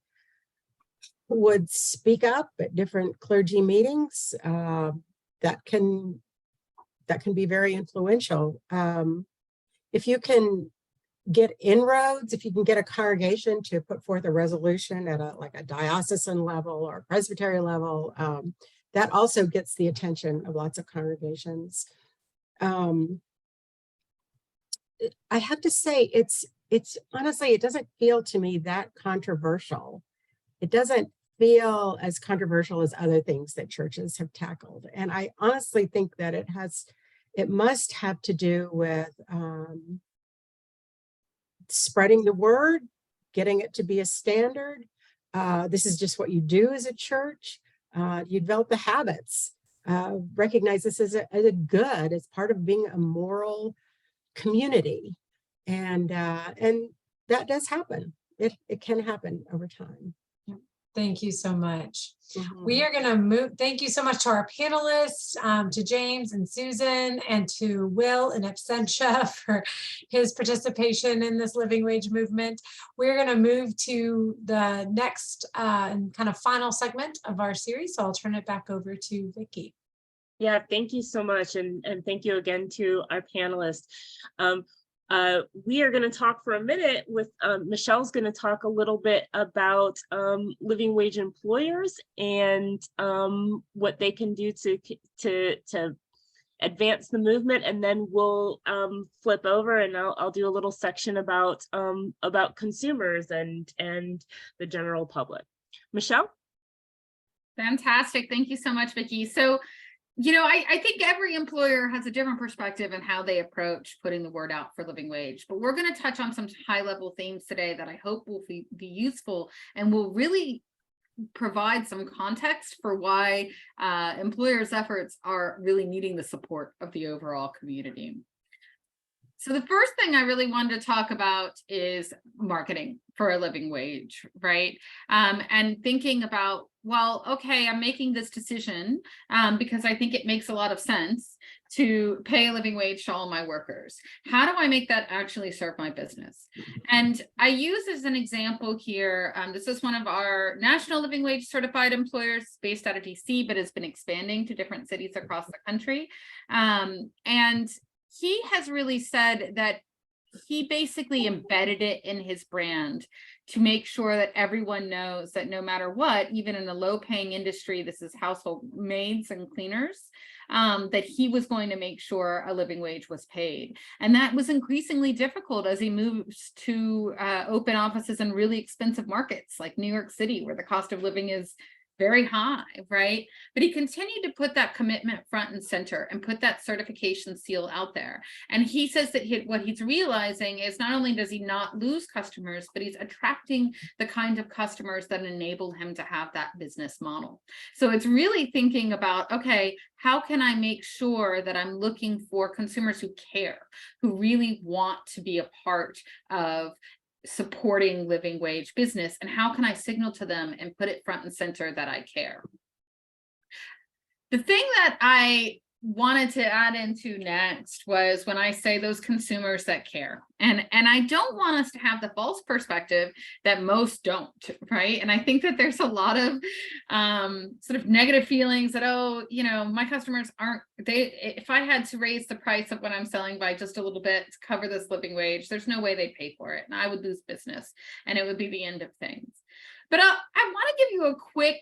Speaker 5: would speak up at different clergy meetings, that can be very influential. If you can get inroads, if you can get a congregation to put forth a resolution at a diocesan level or presbytery level, that also gets the attention of lots of congregations. I have to say, it's honestly, it doesn't feel to me that controversial. It doesn't feel as controversial as other things that churches have tackled. And I honestly think that it must have to do with spreading the word, getting it to be a standard. This is just what you do as a church. You develop the habits. recognize this as a good, as part of being a moral community. And that does happen. It can happen over time.
Speaker 3: Thank you so much.
Speaker 5: Mhm.
Speaker 3: We are going to move. Thank you so much to our panelists, to James and Susan, and to Will in absentia for his participation in this living wage movement. We're going to move to the next and kind of final segment of our series. So I'll turn it back over to Vicki.
Speaker 1: Yeah, thank you so much. And thank you again to our panelists. We are going to talk for a minute with Michelle's going to talk a little bit about living wage employers and what they can do to advance the movement, and then we'll flip over and I'll do a little section about consumers and the general public. Michelle?
Speaker 2: Fantastic. Thank you so much, Vicki. So, you know, I think every employer has a different perspective in how they approach putting the word out for living wage, but we're going to touch on some high level themes today that I hope will be useful and will really provide some context for why employers' efforts are really needing the support of the overall community. So the first thing I really wanted to talk about is marketing for a living wage, right? And thinking about, well, okay, I'm making this decision because I think it makes a lot of sense to pay a living wage to all my workers. How do I make that actually serve my business? And I use as an example here, this is one of our national living wage certified employers based out of DC, but has been expanding to different cities across the country. And he has really said that he basically embedded it in his brand to make sure that everyone knows that no matter what, even in a low-paying industry, this is household maids and cleaners, that he was going to make sure a living wage was paid. And that was increasingly difficult as he moves to open offices in really expensive markets like New York City, where the cost of living is very high, right? But he continued to put that commitment front and center and put that certification seal out there. And he says that what he's realizing is not only does he not lose customers, but he's attracting the kind of customers that enable him to have that business model. So it's really thinking about, okay, how can I make sure that I'm looking for consumers who care, who really want to be a part of supporting living wage business, and how can I signal to them and put it front and center that I care? The thing that I wanted to add into next was when I say those consumers that care, and I don't want us to have the false perspective that most don't, right? And I think that there's a lot of sort of negative feelings that, oh, you know, my customers aren't, if I had to raise the price of what I'm selling by just a little bit to cover this living wage, there's no way they'd pay for it, and I would lose business and it would be the end of things. But I want to give you a quick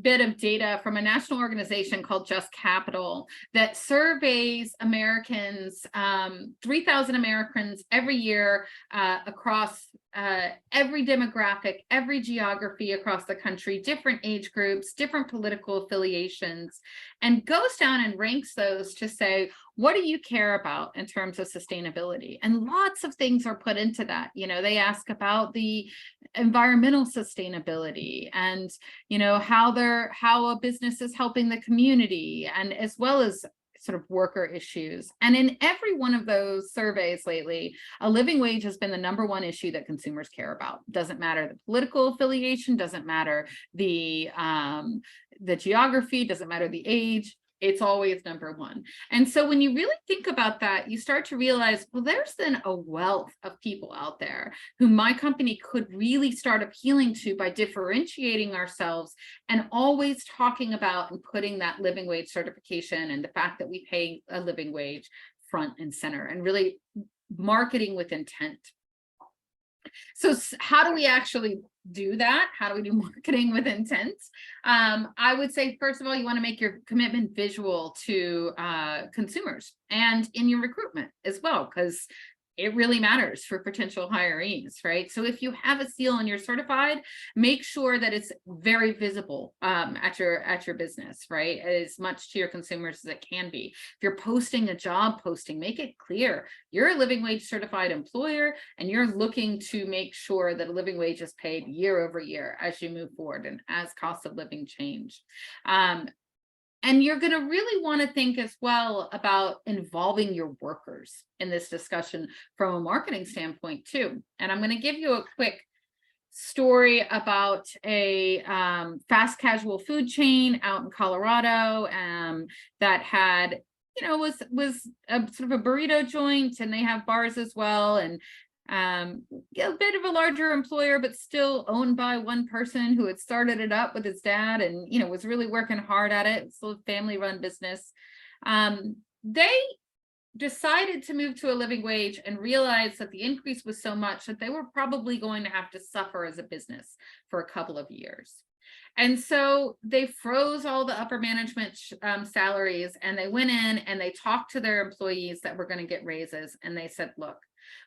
Speaker 2: bit of data from a national organization called Just Capital that surveys Americans, 3,000 Americans every year across every demographic, every geography across the country, different age groups, different political affiliations, and goes down and ranks those to say, what do you care about in terms of sustainability? And lots of things are put into that. You know, they ask about the environmental sustainability and, you know, how a business is helping the community, and as well as sort of worker issues. And in every one of those surveys lately, a living wage has been the #1 issue that consumers care about. Doesn't matter the political affiliation, doesn't matter the geography, doesn't matter the age. It's always #1. And so when you really think about that, you start to realize, well, there's then a wealth of people out there who my company could really start appealing to by differentiating ourselves and always talking about and putting that living wage certification and the fact that we pay a living wage front and center, and really marketing with intent. So how do we actually do that? How do we do marketing with intent? I would say, first of all, you want to make your commitment visual to consumers and in your recruitment as well, because it really matters for potential hirees, right? So if you have a seal and you're certified, make sure that it's very visible at your business, right? As much to your consumers as it can be. If you're posting a job posting, make it clear you're a living wage certified employer and you're looking to make sure that a living wage is paid year over year as you move forward and as cost of living change. And you're going to really want to think as well about involving your workers in this discussion from a marketing standpoint too. And I'm going to give you a quick story about a fast casual food chain out in Colorado that had, was a sort of a burrito joint, and they have bars as well, and a bit of a larger employer, but still owned by one person who had started it up with his dad and, was really working hard at it. It's a family run business. They decided to move to a living wage and realized that the increase was so much that they were probably going to have to suffer as a business for a couple of years. And so they froze all the upper management salaries, and they went in and they talked to their employees that were going to get raises. And they said, look,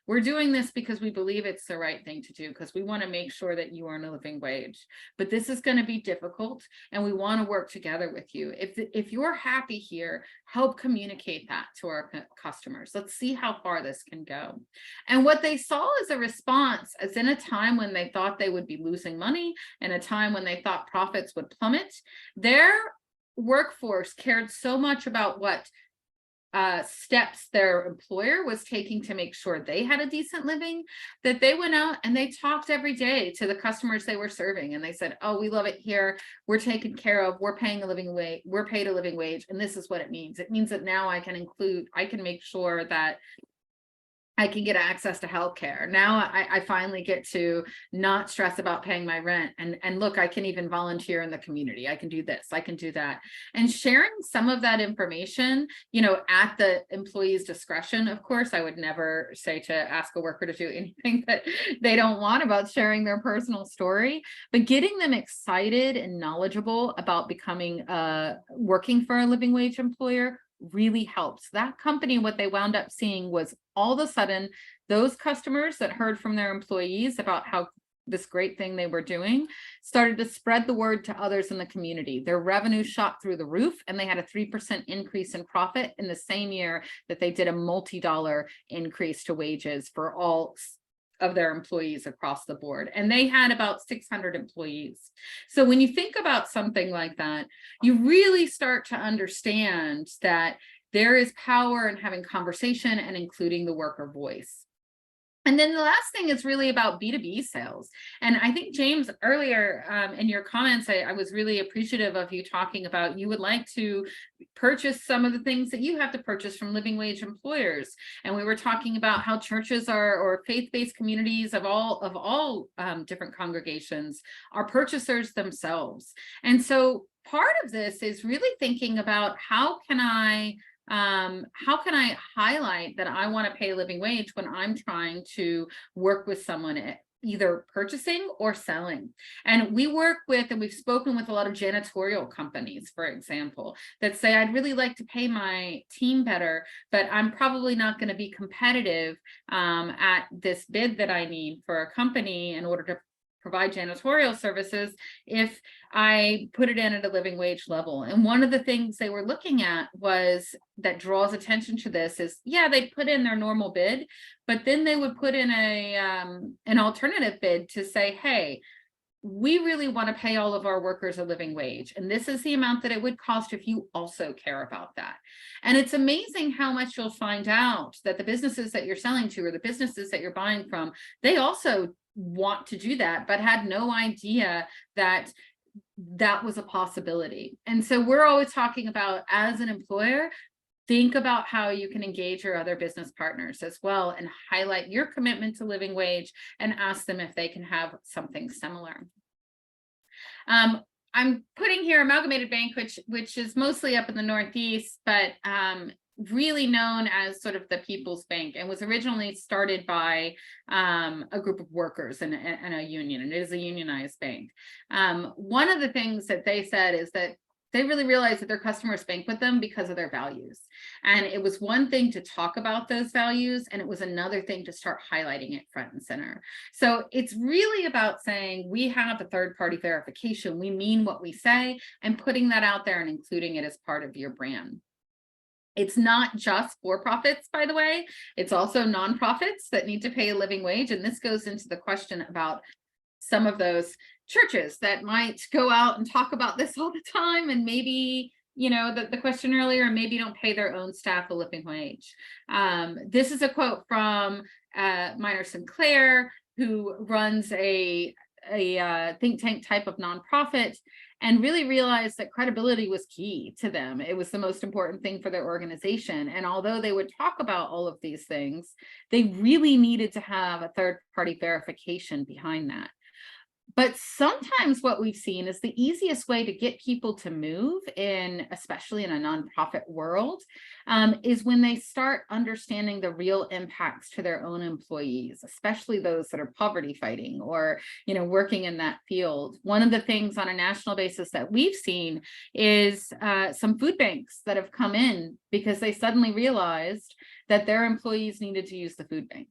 Speaker 2: we're doing this because we believe it's the right thing to do, because we want to make sure that you earn a living wage. But this is going to be difficult, and we want to work together with you. If you're happy here, help communicate that to our customers. Let's see how far this can go. And what they saw as a response, as in a time when they thought they would be losing money, and a time when they thought profits would plummet, their workforce cared so much about what steps their employer was taking to make sure they had a decent living, that they went out and they talked every day to the customers they were serving. And they said, oh, we love it here. We're taken care of. We're paying a living wage. We're paid a living wage. And this is what it means. It means that now I can make sure that I can get access to healthcare. Now I finally get to not stress about paying my rent. And look, I can even volunteer in the community. I can do this, I can do that. And sharing some of that information, at the employee's discretion. Of course, I would never say to ask a worker to do anything that they don't want about sharing their personal story, but getting them excited and knowledgeable about becoming working for a living wage employer really helps. That company, what they wound up seeing was all of a sudden those customers that heard from their employees about how this great thing they were doing started to spread the word to others in the community. Their revenue shot through the roof, and they had a 3% increase in profit in the same year that they did a multi-dollar increase to wages for all of their employees across the board. And they had about 600 employees. So when you think about something like that, you really start to understand that there is power in having conversation and including the worker voice. And then the last thing is really about B2B sales. And I think, James, earlier in your comments, I was really appreciative of you talking about you would like to purchase some of the things that you have to purchase from living wage employers. And we were talking about how churches or faith-based communities of all different congregations are purchasers themselves. And so part of this is really thinking about how can I highlight that I want to pay a living wage when I'm trying to work with someone either purchasing or selling. And we work with, and we've spoken with a lot of janitorial companies, for example, that say, I'd really like to pay my team better, but I'm probably not going to be competitive at this bid that I need for a company in order to provide janitorial services if I put it in at a living wage level. And one of the things they were looking at was that draws attention to this is, yeah, they put in their normal bid, but then they would put in an alternative bid to say, hey, we really want to pay all of our workers a living wage. And this is the amount that it would cost if you also care about that. And it's amazing how much you'll find out that the businesses that you're selling to or the businesses that you're buying from, they also want to do that, but had no idea that that was a possibility. And so we're always talking about, as an employer, think about how you can engage your other business partners as well and highlight your commitment to living wage and ask them if they can have something similar. I'm putting here Amalgamated Bank, which is mostly up in the Northeast, but really known as sort of the People's Bank, and was originally started by a group of workers and a union, and it is a unionized bank. One of the things that they said is that they really realized that their customers bank with them because of their values. And it was one thing to talk about those values, and it was another thing to start highlighting it front and center. So it's really about saying, we have a third-party verification, we mean what we say, and putting that out there and including it as part of your brand. It's not just for-profits, by the way. It's also nonprofits that need to pay a living wage. And this goes into the question about some of those churches that might go out and talk about this all the time and maybe you know, the question earlier, and maybe don't pay their own staff a living wage. This is a quote from Minor Sinclair, who runs a think tank type of nonprofit, and really realized that credibility was key to them. It was the most important thing for their organization. And although they would talk about all of these things, they really needed to have a third-party verification behind that. But sometimes what we've seen is the easiest way to get people to move in, especially in a nonprofit world, is when they start understanding the real impacts to their own employees, especially those that are poverty fighting or, you know, working in that field. One of the things on a national basis that we've seen is some food banks that have come in because they suddenly realized that their employees needed to use the food bank,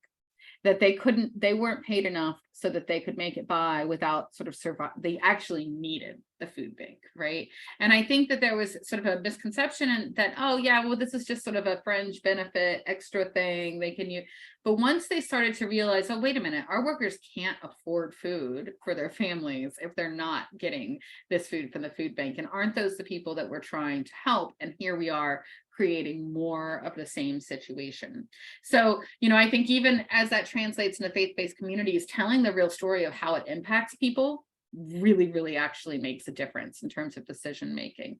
Speaker 2: that they weren't paid enough so that they could make it by without sort of survive. They actually needed the food bank, right? And I think that there was sort of a misconception that, oh yeah, well, this is just sort of a fringe benefit, extra thing they can use. But once they started to realize, oh, wait a minute, our workers can't afford food for their families if they're not getting this food from the food bank. And aren't those the people that we're trying to help? And here we are creating more of the same situation. So, you know, I think even as that translates into faith-based communities, telling the real story of how it impacts people really, really actually makes a difference in terms of decision making.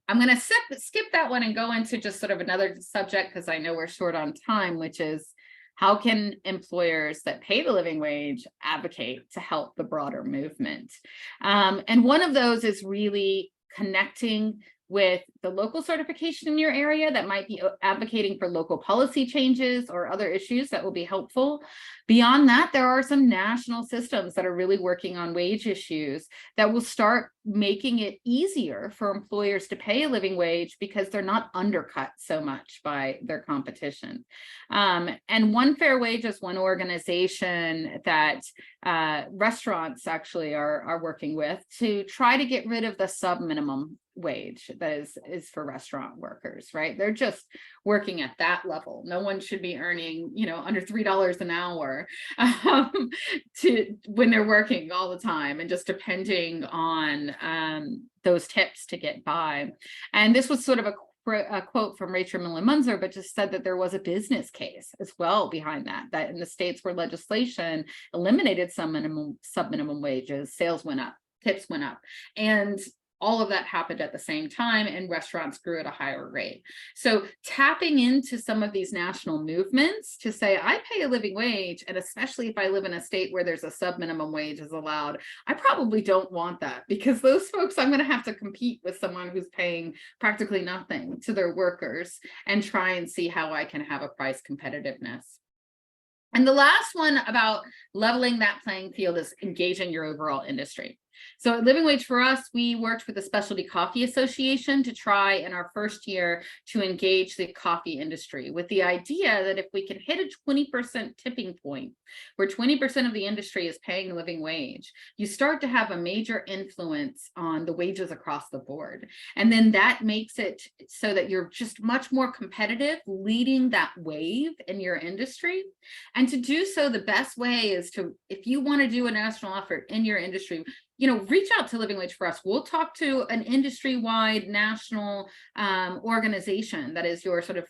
Speaker 2: I'm going to skip that one and go into just sort of another subject, because I know we're short on time, which is how can employers that pay the living wage advocate to help the broader movement? And one of those is really connecting with the local certification in your area that might be advocating for local policy changes or other issues that will be helpful. Beyond that, there are some national systems that are really working on wage issues that will start making it easier for employers to pay a living wage because they're not undercut so much by their competition. And One Fair Wage is one organization that restaurants actually are working with to try to get rid of the sub-minimum wage that is for restaurant workers, right? They're just working at that level. No one should be earning, you know, under $3 an hour when they're working all the time and just depending on those tips to get by. And this was sort of a quote from Rachel Miller Munzer, but just said that there was a business case as well behind that in the states where legislation eliminated sub-minimum wages, sales went up, tips went up. And all of that happened at the same time, and restaurants grew at a higher rate. So tapping into some of these national movements to say, I pay a living wage, and especially if I live in a state where there's a sub-minimum wage is allowed, I probably don't want that, because those folks, I'm going to have to compete with someone who's paying practically nothing to their workers and try and see how I can have a price competitiveness. And the last one about leveling that playing field is engaging your overall industry. So at Living Wage for Us, we worked with the Specialty Coffee Association to try in our first year to engage the coffee industry with the idea that if we can hit a 20% tipping point, where 20% of the industry is paying a living wage, you start to have a major influence on the wages across the board. And then that makes it so that you're just much more competitive, leading that wave in your industry. And to do so, the best way is to, if you want to do a national effort in your industry, you know, reach out to Living Wage for Us. We'll talk to an industry-wide national organization that is your sort of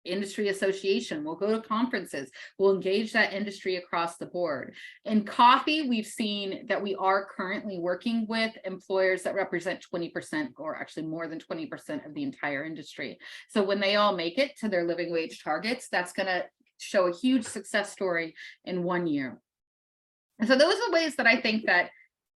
Speaker 2: industry association. We'll go to conferences. We'll engage that industry across the board. In coffee, we've seen that we are currently working with employers that represent 20% or actually more than 20% of the entire industry. So when they all make it to their living wage targets, that's going to show a huge success story in 1 year. And so those are ways that I think that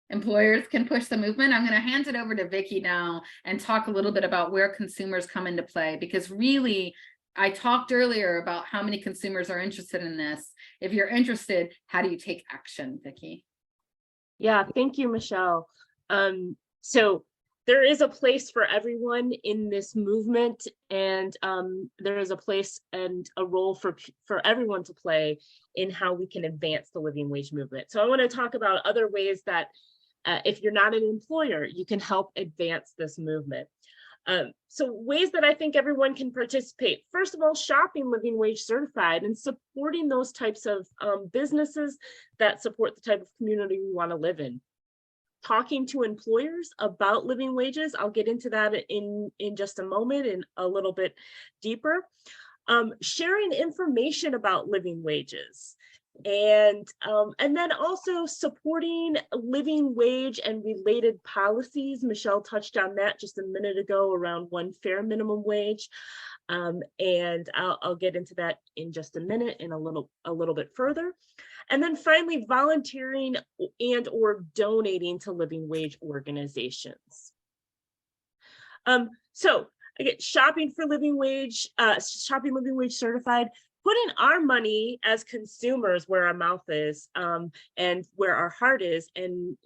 Speaker 2: employers can push the movement. I'm going to hand it over to Vicki now and talk a little bit about where consumers come into play, because really, I talked earlier about how many consumers are interested in this. If you're interested, how do you take action, Vicki?
Speaker 1: Yeah, thank you, Michelle. So there is a place for everyone in this movement, and there is a place and a role for everyone to play in how we can advance the living wage movement. So I want to talk about other ways that if you're not an employer, you can help advance this movement. So ways that I think everyone can participate. First of all, shopping Living Wage Certified and supporting those types of businesses that support the type of community we want to live in. talking to employers about living wages. I'll get into that in just a moment and a little bit deeper. Sharing information about living wages. And then also supporting living wage and related policies. Michelle touched on that just a minute ago around one fair minimum wage. And I'll get into that in just a minute and a little bit further. And then finally, volunteering and or donating to living wage organizations. So again, shopping living wage certified, putting our money as consumers where our mouth is, and where our heart is, and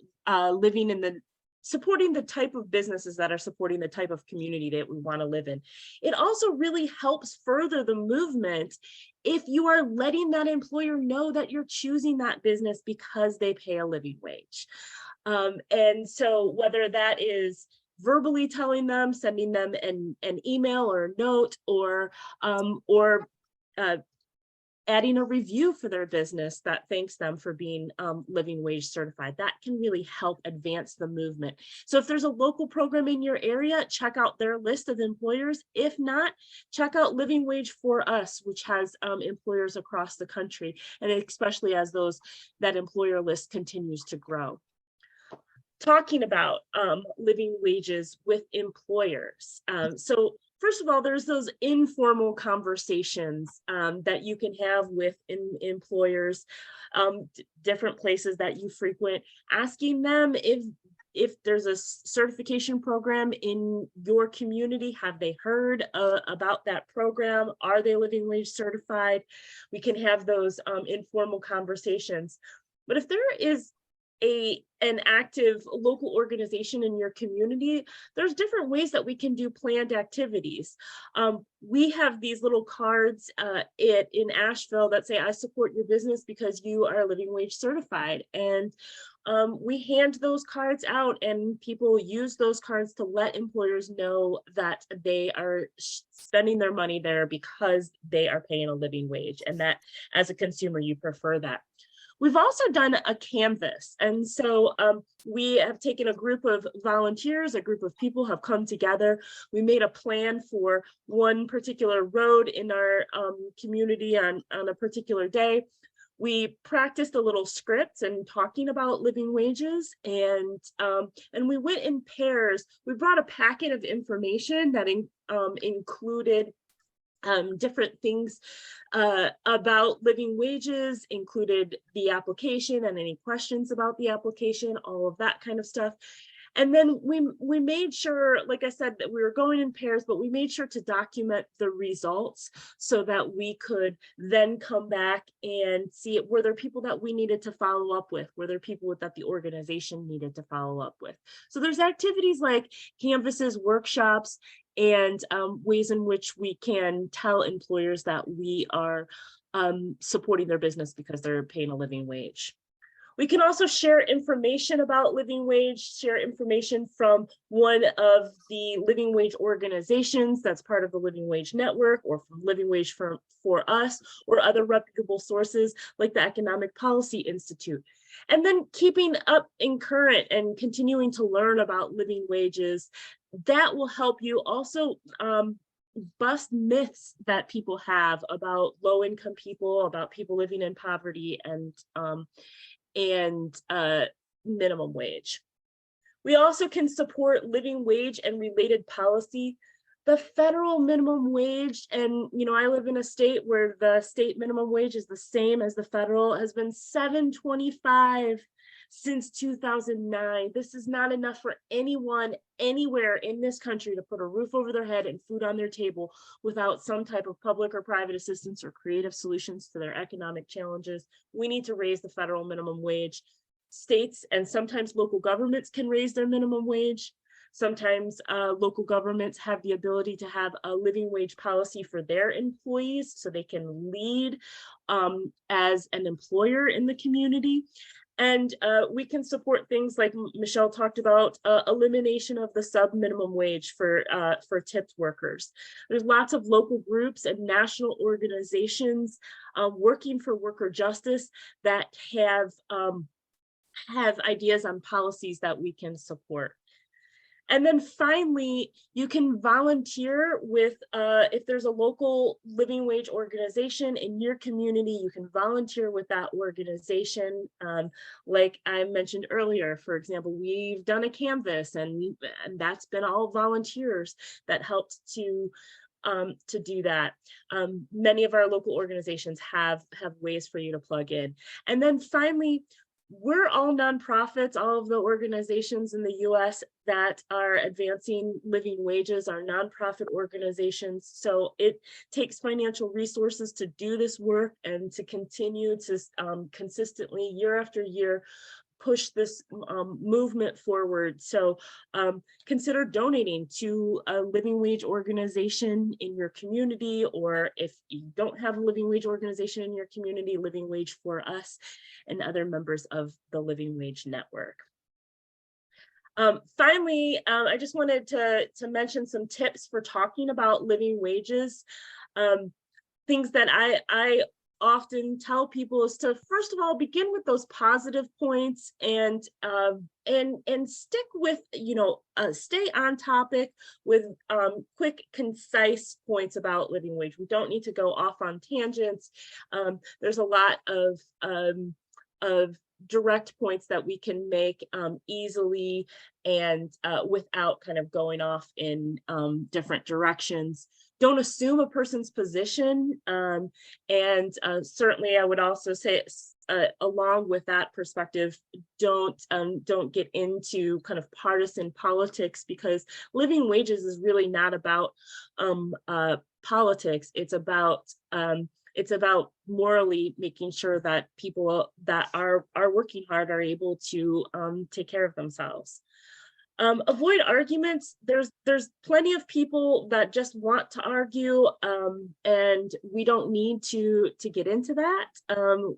Speaker 1: supporting the type of businesses that are supporting the type of community that we want to live in. It also really helps further the movement if you are letting that employer know that you're choosing that business because they pay a living wage. And so whether that is verbally telling them, sending them an email or a note, or adding a review for their business that thanks them for being living wage certified, that can really help advance the movement. So if there's a local program in your area, check out their list of employers. If not, check out Living Wage for Us, which has employers across the country, and especially as that employer list continues to grow. Talking about living wages with employers. So first of all, there's those informal conversations that you can have with employers, different places that you frequent, asking them if there's a certification program in your community. Have they heard about that program? Are they living wage certified? We can have those informal conversations. But if there is an active local organization in your community, there's different ways that we can do planned activities. We have these little cards in Asheville that say, I support your business because you are living wage certified. And we hand those cards out, and people use those cards to let employers know that they are spending their money there because they are paying a living wage, and that as a consumer, you prefer that. We've also done a canvas. And so we have taken a group of volunteers, a group of people have come together. We made a plan for one particular road in our community on a particular day. We practiced a little script and talking about living wages, and we went in pairs. We brought a packet of information that included different things about living wages, included the application and any questions about the application, all of that kind of stuff. And then we made sure, like I said, that we were going in pairs, but we made sure to document the results so that we could then come back and see, were there people that we needed to follow up with? Were there people that the organization needed to follow up with? So there's activities like canvases, workshops, and ways in which we can tell employers that we are supporting their business because they're paying a living wage. We can also share information about living wage, share information from one of the living wage organizations that's part of the Living Wage Network, or from Living Wage for Us, or other reputable sources like the Economic Policy Institute. And then keeping up in current and continuing to learn about living wages, that will help you also bust myths that people have about low-income people, about people living in poverty, and minimum wage. We also can support living wage and related policy. The federal minimum wage, and I live in a state where the state minimum wage is the same as the federal, has been $7.25 since 2009. This is not enough for anyone anywhere in this country to put a roof over their head and food on their table without some type of public or private assistance or creative solutions to their economic challenges. We need to raise the federal minimum wage. States and sometimes local governments can raise their minimum wage. Sometimes local governments have the ability to have a living wage policy for their employees so they can lead as an employer in the community. And we can support things like Michelle talked about, elimination of the sub-minimum wage for tipped workers. There's lots of local groups and national organizations working for worker justice that have have ideas on policies that we can support. And then finally, you can volunteer with, if there's a local living wage organization in your community, you can volunteer with that organization. Like I mentioned earlier, for example, we've done a canvas and that's been all volunteers that helped to do that. Many of our local organizations have ways for you to plug in. And then finally, we're all nonprofits. All of the organizations in the US that are advancing living wages are nonprofit organizations. So it takes financial resources to do this work and to continue to consistently year after year push this movement forward. So consider donating to a living wage organization in your community, or if you don't have a living wage organization in your community, Living Wage for Us and other members of the Living Wage Network. Finally, I just wanted to mention some tips for talking about living wages. Things that I often tell people is to, first of all, begin with those positive points and stick with, stay on topic with quick, concise points about living wage. We don't need to go off on tangents. There's a lot of direct points that we can make easily and without kind of going off in different directions. Don't assume a person's position. And certainly I would also say, along with that perspective, don't get into kind of partisan politics, because living wages is really not about politics. It's about morally making sure that people that are working hard are able to take care of themselves. Avoid arguments. There's plenty of people that just want to argue, and we don't need to get into that.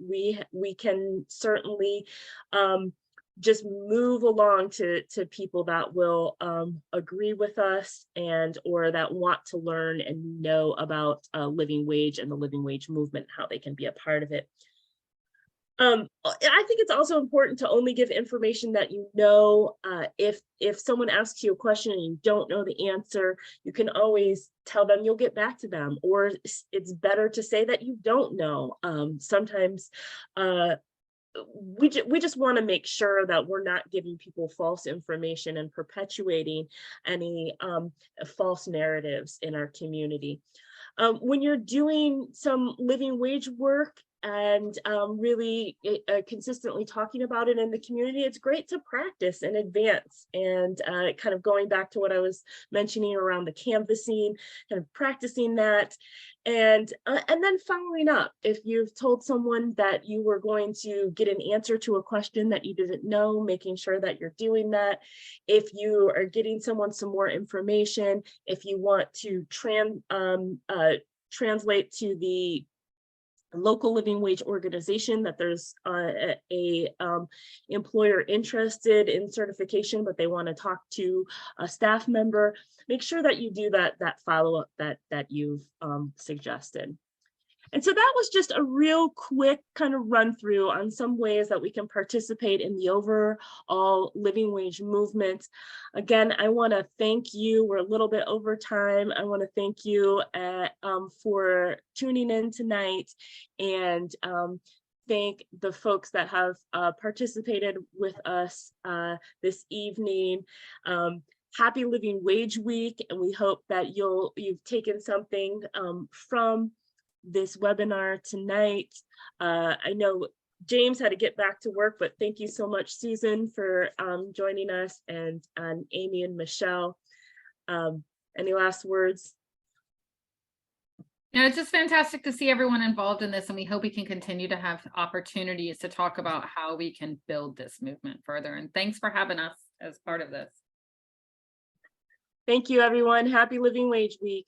Speaker 1: We can certainly just move along to people that will agree with us and or that want to learn and know about living wage and the living wage movement, how they can be a part of it. I think it's also important to only give information that you know. If someone asks you a question and you don't know the answer, you can always tell them you'll get back to them, or it's better to say that you don't know. Sometimes we just want to make sure that we're not giving people false information and perpetuating any false narratives in our community. When you're doing some living wage work and really consistently talking about it in the community, it's great to practice in advance. And kind of going back to what I was mentioning around the canvassing, kind of practicing that, and then following up. If you've told someone that you were going to get an answer to a question that you didn't know, making sure that you're doing that. If you are getting someone some more information, if you want to translate to the local living wage organization that there's a employer interested in certification, but they want to talk to a staff member, make sure that you do that follow-up that you've suggested. And so that was just a real quick kind of run through on some ways that we can participate in the overall living wage movement. Again, I want to thank you. We're a little bit over time. I want to thank you for tuning in tonight, and thank the folks that have participated with us this evening. Happy Living Wage Week, and we hope that you've taken something from this webinar tonight. I know James had to get back to work, but thank you so much, Susan, for joining us, and Amy and Michelle. Any last words?
Speaker 2: No, it's just fantastic to see everyone involved in this, and we hope we can continue to have opportunities to talk about how we can build this movement further. And thanks for having us as part of this.
Speaker 1: Thank you, everyone. Happy Living Wage Week.